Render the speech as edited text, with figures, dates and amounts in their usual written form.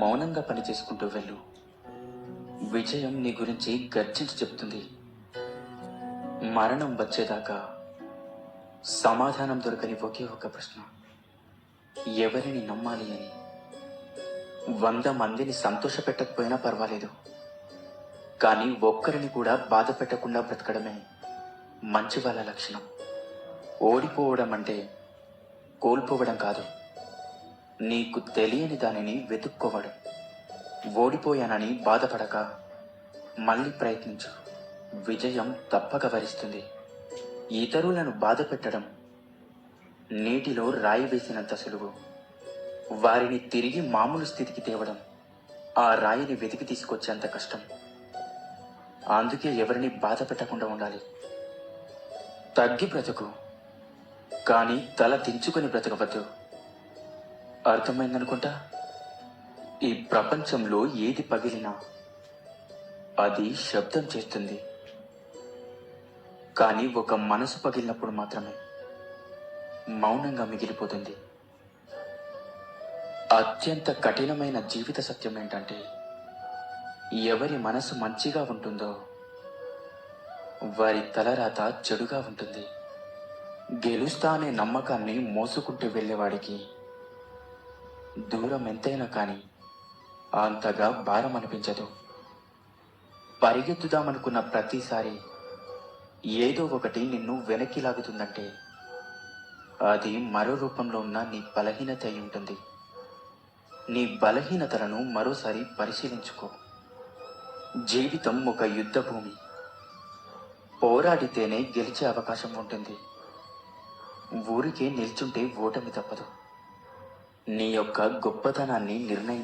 మౌనంగా పని చేసుకుంటూ వెళ్ళు. విజయం నీ గురించి గర్జించి చెప్తుంది. మరణం వచ్చేదాకా సమాధానం దొరకని ఒకే ఒక ప్రశ్న, ఎవరిని నమ్మాలి అని. 100 మందిని సంతోష పెట్టకపోయినా పర్వాలేదు, కానీ ఒక్కరిని కూడా బాధ పెట్టకుండా బ్రతకడమే మంచి వాళ్ళ లక్షణం. ఓడిపోవడం అంటే కోల్పోవడం కాదు, నీకు తెలియని దానిని వెతుక్కోవడం. ఓడిపోయానని బాధపడక మళ్ళీ ప్రయత్నించు, విజయం తప్పక వరిస్తుంది. ఇతరులను బాధ పెట్టడం నీటిలో రాయి వేసినంత సులువు, వారిని తిరిగి మామూలు స్థితికి తేవడం ఆ రాయిని వెతికి తీసుకొచ్చేంత కష్టం. అందుకే ఎవరిని బాధ పెట్టకుండా ఉండాలి. తగ్గి బ్రతుకు, కానీ తల దించుకొని బ్రతకవద్దు. అర్థమైందనుకుంటా. ఈ ప్రపంచంలో ఏది పగిలినా అది శబ్దం చేస్తుంది, కానీ ఒక మనసు పగిలినప్పుడు మాత్రమే మౌనంగా మిగిలిపోతుంది. అత్యంత కఠినమైన జీవిత సత్యం ఏంటంటే, ఎవరి మనసు మంచిగా ఉంటుందో వారి తలరాత చెడుగా ఉంటుంది. గెలుస్తా అనే నమ్మకాన్ని మోసుకుంటూ వెళ్ళేవాడికి దూరం ఎంతైనా కానీ అంతగా భారం అనిపించదు. పరిగెత్తుదామనుకున్న ప్రతిసారి ఏదో ఒకటి నిన్ను వెనక్కి లాగుతుందంటే అది మరో రూపంలో ఉన్న నీ బలహీనత అయి ఉంటుంది. నీ బలహీనతలను మరోసారి పరిశీలించుకో. జీవితం ఒక యుద్ధ భూమి, పోరాడితేనే గెలిచే అవకాశం ఉంటుంది. ఊరికే నిల్చుంటే ఓటమి తప్పదు. నీ యొక్క గొప్పతనాన్ని నిర్ణయించు.